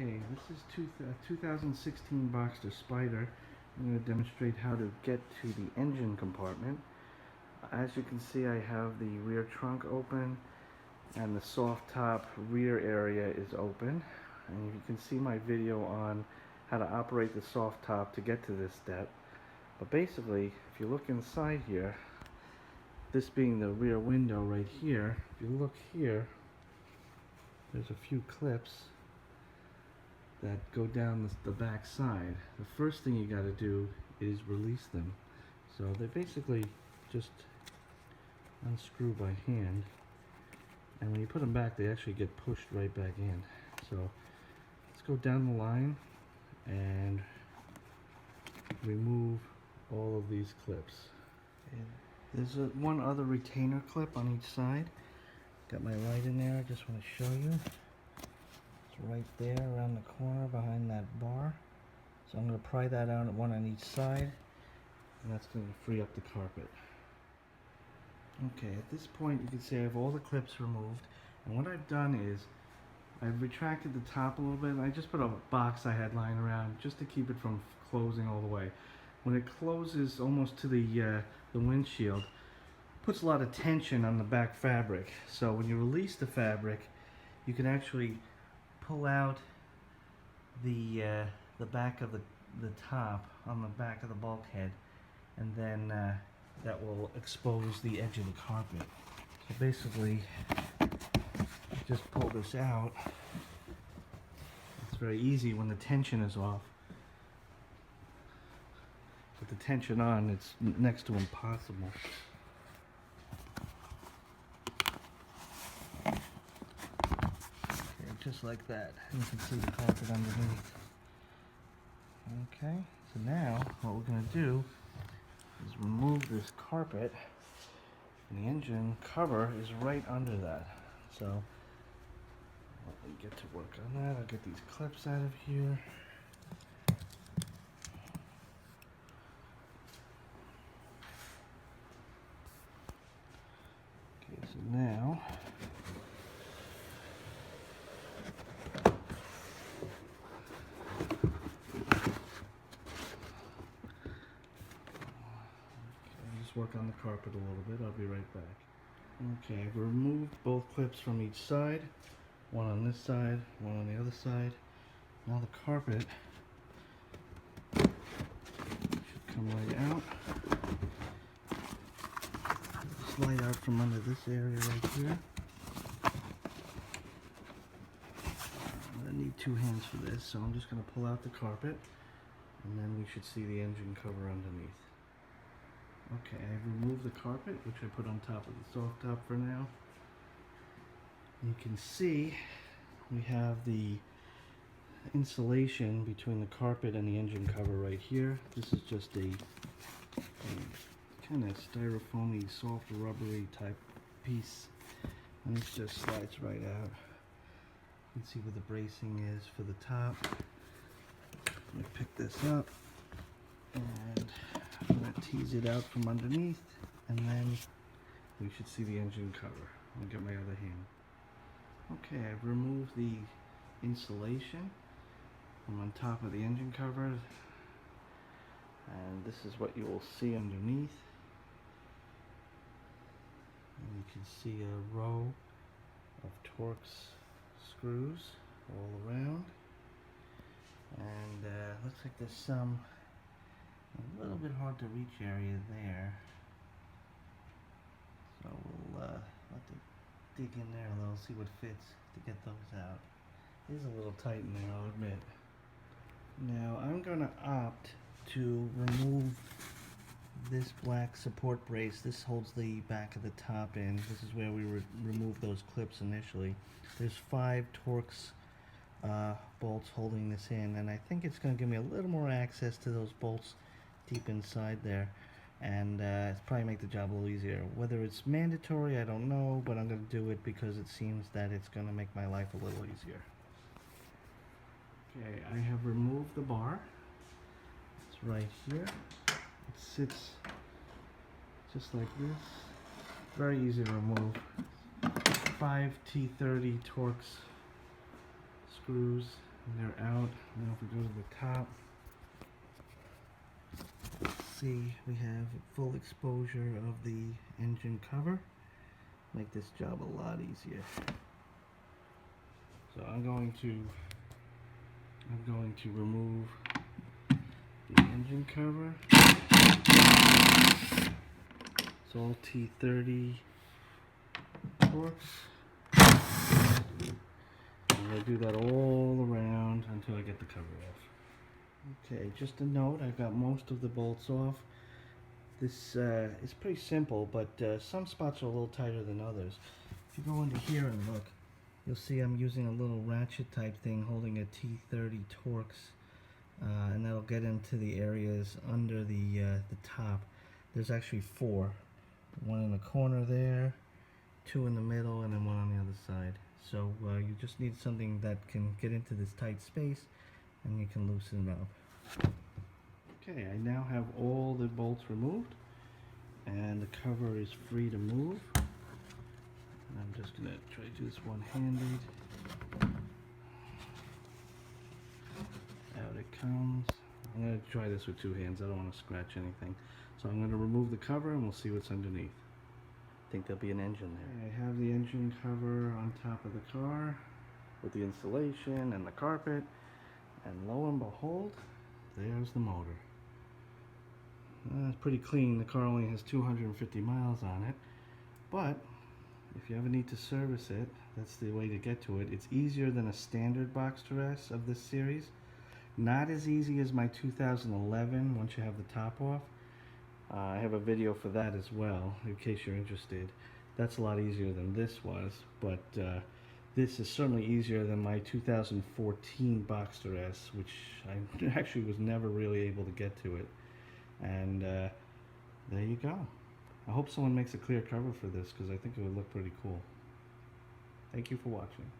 Okay, this is 2016 Porsche Spyder. I'm going to demonstrate how to get to the engine compartment. As you can see, I have the rear trunk open and the soft top rear area is open. And you can see my video on how to operate the soft top to get to this step. But basically, if you look inside here, this being the rear window right here, if you look here, there's a few clips that go down the back side. The first thing you got to do is release them. So they basically just unscrew by hand, and when you put them back, they actually get pushed right back in. So let's go down the line and remove all of these clips. And there's one other retainer clip on each side. Got my light in there. I just want to show you. It's right there around the corner behind that bar. So I'm going to pry that out, one on each side, and that's going to free up the carpet. Okay, at this point you can see I have all the clips removed, and what I've done is I've retracted the top a little bit, and I just put a box I had lying around just to keep it from closing all the way. When it closes almost to the windshield, puts a lot of tension on the back fabric. So when you release the fabric, you can actually pull out the back of the top on the back of the bulkhead, and then that will expose the edge of the carpet. So basically, just pull this out. It's very easy when the tension is off. With the tension on, it's next to impossible. Okay, just like that. You can see the carpet underneath. Okay, so now what we're going to do is remove this carpet, and the engine cover is right under that. So let me get to work on that. I'll get these clips out of here. Okay, so now work on the carpet a little bit. I'll be right back. Okay, I've removed both clips from each side. One on this side, one on the other side. Now the carpet should come right out. Slide out from under this area right here. I'm going to need two hands for this, so I'm just going to pull out the carpet, and then we should see the engine cover underneath. Okay, I've removed the carpet, which I put on top of the soft top for now. You can see we have the insulation between the carpet and the engine cover right here. This is just a kind of styrofoamy, soft, rubbery type piece, and this just slides right out. You can see where the bracing is for the top. Let me pick this up, and I'm going to tease it out from underneath, and then we should see the engine cover. I'll get my other hand. Okay, I've removed the insulation from on top of the engine cover, and this is what you will see underneath. And you can see a row of Torx screws all around, and looks like there's some a little bit hard to reach area there, so we'll have to dig in there a little, see what fits to get those out. It is a little tight in there, I'll admit. Now I'm going to opt to remove this black support brace. This holds the back of the top in. This is where we removed those clips initially. There's 5 Torx bolts holding this in, and I think it's going to give me a little more access to those bolts deep inside there, and it's probably make the job a little easier. Whether it's mandatory, I don't know, but I'm going to do it because it seems that it's going to make my life a little easier. Okay, I have removed the bar. It's right here. It sits just like this. Very easy to remove. 5 T30 Torx screws And they're out. Now if we go to the top, see we have full exposure of the engine cover. Make this job a lot easier. So I'm going to remove the engine cover. It's all T30 Torx. I'm going to do that all around until I get the cover off. Okay, just a note, I've got most of the bolts off. This is pretty simple, but some spots are a little tighter than others. If you go into here and look, you'll see I'm using a little ratchet type thing holding a T30 Torx, and that'll get into the areas under the top. There's actually 4. One in the corner there, 2 in the middle, and then 1 on the other side. So you just need something that can get into this tight space, and you can loosen it up. Okay, I now have all the bolts removed, and the cover is free to move. And I'm just going to try to do this one-handed. Out it comes. I'm going to try this with 2 hands. I don't want to scratch anything. So I'm going to remove the cover and we'll see what's underneath. I think there'll be an engine there. I have the engine cover on top of the car with the insulation and the carpet. And lo and behold, there's the motor. It's pretty clean. The car only has 250 miles on it, but if you ever need to service it, that's the way to get to it. It's easier than a standard Boxster S of this series. Not as easy as my 2011 once you have the top off. I have a video for that as well, in case you're interested. That's a lot easier than this was, but this is certainly easier than my 2014 Boxster S, which I actually was never really able to get to it. And there you go. I hope someone makes a clear cover for this because I think it would look pretty cool. Thank you for watching.